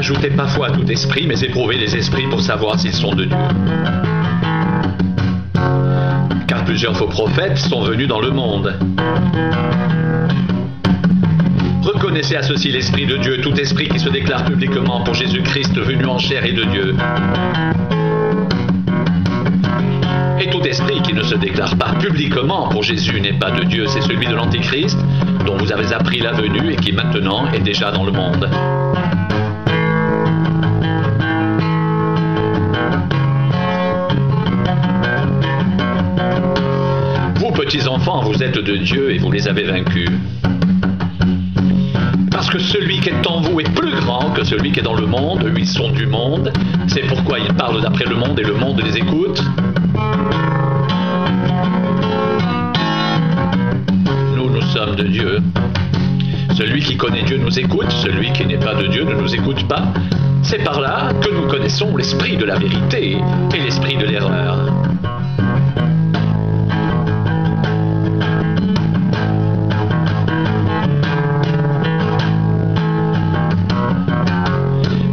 N'ajoutez pas foi à tout esprit, mais éprouvez les esprits pour savoir s'ils sont de Dieu. Car plusieurs faux prophètes sont venus dans le monde. Reconnaissez à ceci l'Esprit de Dieu, tout esprit qui se déclare publiquement pour Jésus-Christ venu en chair est de Dieu. Et tout esprit qui ne se déclare pas publiquement pour Jésus n'est pas de Dieu, c'est celui de l'Antéchrist, dont vous avez appris la venue et qui maintenant est déjà dans le monde. Vous, petits enfants, vous êtes de Dieu et vous les avez vaincus. Parce que celui qui est en vous est plus grand que celui qui est dans le monde, eux ils sont du monde, c'est pourquoi ils parlent d'après le monde et le monde les écoute. Nous sommes de Dieu. Celui qui connaît Dieu nous écoute, celui qui n'est pas de Dieu ne nous écoute pas. C'est par là que nous connaissons l'esprit de la vérité et l'esprit de l'erreur.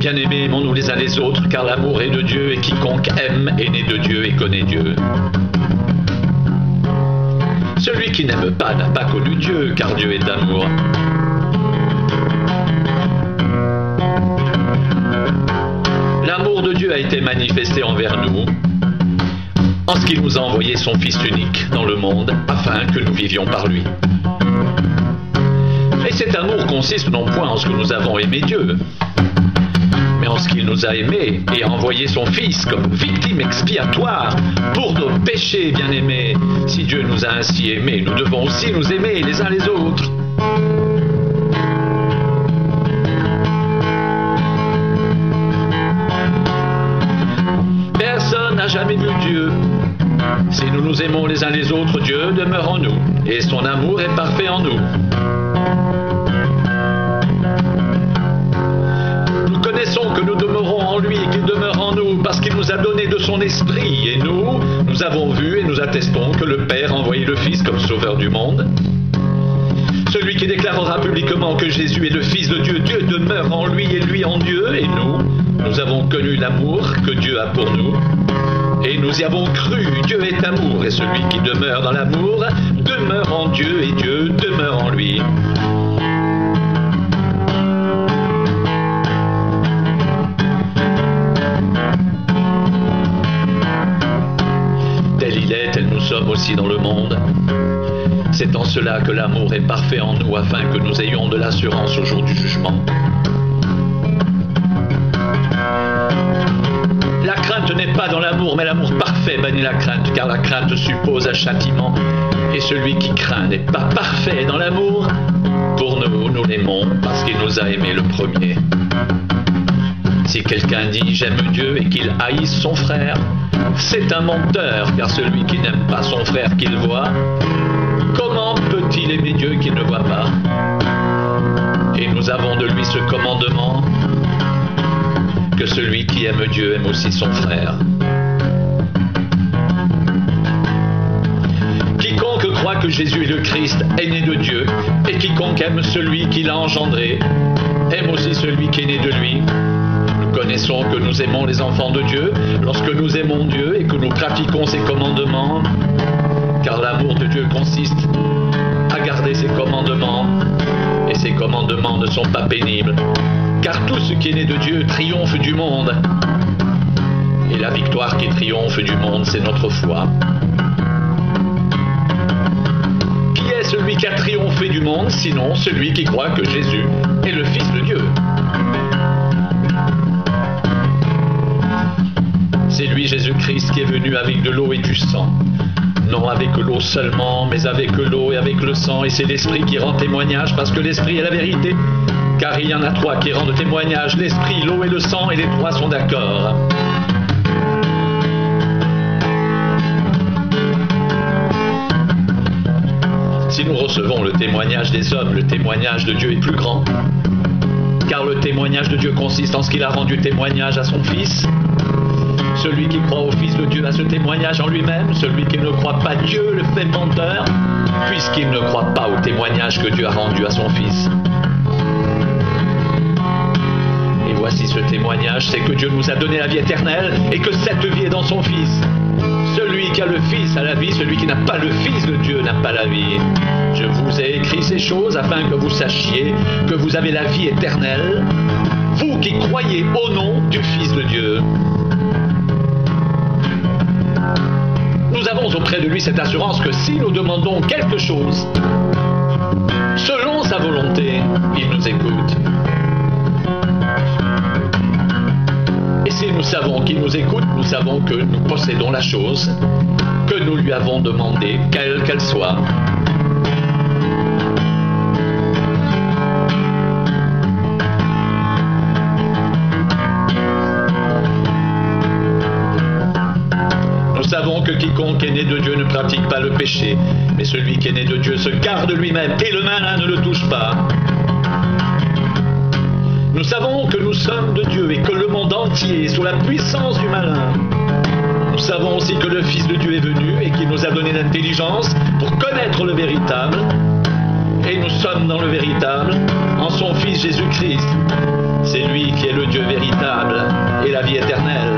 Bien-aimés, aimons-nous les uns les autres, car l'amour est de Dieu, et quiconque aime est né de Dieu et connaît Dieu. Celui qui n'aime pas n'a pas connu Dieu, car Dieu est amour. L'amour de Dieu a été manifesté envers nous, en ce qu'il nous a envoyé son Fils unique dans le monde, afin que nous vivions par lui. Et cet amour consiste non point en ce que nous avons aimé Dieu, mais en ce qu'il nous a aimés et a envoyé son Fils comme victime expiatoire pour nos péchés, bien-aimés. Si Dieu nous a ainsi aimés, nous devons aussi nous aimer les uns les autres. Personne n'a jamais vu Dieu. Si nous nous aimons les uns les autres, Dieu demeure en nous, et son amour est parfait en nous. Que nous demeurons en lui et qu'il demeure en nous parce qu'il nous a donné de son esprit et nous avons vu et nous attestons que le Père a envoyé le Fils comme sauveur du monde. Celui qui déclarera publiquement que Jésus est le Fils de Dieu, Dieu demeure en lui et lui en Dieu, et nous avons connu l'amour que Dieu a pour nous et nous y avons cru. Dieu est amour et celui qui demeure dans l'amour demeure en Dieu et Dieu demeure en lui. Tel nous sommes aussi dans le monde. C'est en cela que l'amour est parfait en nous, afin que nous ayons de l'assurance au jour du jugement. La crainte n'est pas dans l'amour, mais l'amour parfait bannit la crainte, car la crainte suppose un châtiment, et celui qui craint n'est pas parfait dans l'amour. Pour nous l'aimons, parce qu'il nous a aimés le premier. Si quelqu'un dit « j'aime Dieu » et qu'il haïsse son frère, c'est un menteur, car celui qui n'aime pas son frère qu'il voit, comment peut-il aimer Dieu qu'il ne voit pas? Et nous avons de lui ce commandement, que celui qui aime Dieu aime aussi son frère. Quiconque croit que Jésus est le Christ est né de Dieu, et quiconque aime celui qui l'a engendré aime aussi celui qui est né de lui. Nous connaissons que nous aimons les enfants de Dieu lorsque nous aimons Dieu et que nous pratiquons ses commandements, car l'amour de Dieu consiste à garder ses commandements, et ses commandements ne sont pas pénibles, car tout ce qui est né de Dieu triomphe du monde, et la victoire qui triomphe du monde, c'est notre foi. Qui est celui qui a triomphé du monde, sinon celui qui croit que Jésus est le Fils de Dieu? C'est lui, Jésus-Christ, qui est venu avec de l'eau et du sang. Non avec l'eau seulement, mais avec l'eau et avec le sang. Et c'est l'Esprit qui rend témoignage, parce que l'Esprit est la vérité. Car il y en a trois qui rendent témoignage, l'Esprit, l'eau et le sang, et les trois sont d'accord. Si nous recevons le témoignage des hommes, le témoignage de Dieu est plus grand. Car le témoignage de Dieu consiste en ce qu'il a rendu témoignage à son Fils. Celui qui croit au Fils de Dieu a ce témoignage en lui-même. Celui qui ne croit pas Dieu le fait menteur, puisqu'il ne croit pas au témoignage que Dieu a rendu à son Fils. Et voici voici ce témoignage, c'est que Dieu nous a donné la vie éternelle et que cette vie est dans son Fils. Celui qui a le Fils a la vie, celui qui n'a pas le Fils de Dieu n'a pas la vie. Je vous ai écrit ces choses afin que vous sachiez que vous avez la vie éternelle, vous qui croyez au nom du Fils de Dieu. Nous avons auprès de lui cette assurance que si nous demandons quelque chose, selon sa volonté, il nous écoute. Et si nous savons qu'il nous écoute, nous savons que nous possédons la chose que nous lui avons demandée, quelle qu'elle soit. Nous savons que quiconque est né de Dieu ne pratique pas le péché, mais celui qui est né de Dieu se garde lui-même et le malin ne le touche pas. Nous savons que nous sommes de Dieu et que le monde entier est sous la puissance du malin. Nous savons aussi que le Fils de Dieu est venu et qu'il nous a donné l'intelligence pour connaître le véritable. Et nous sommes dans le véritable, en son Fils Jésus-Christ. C'est lui qui est le Dieu véritable et la vie éternelle.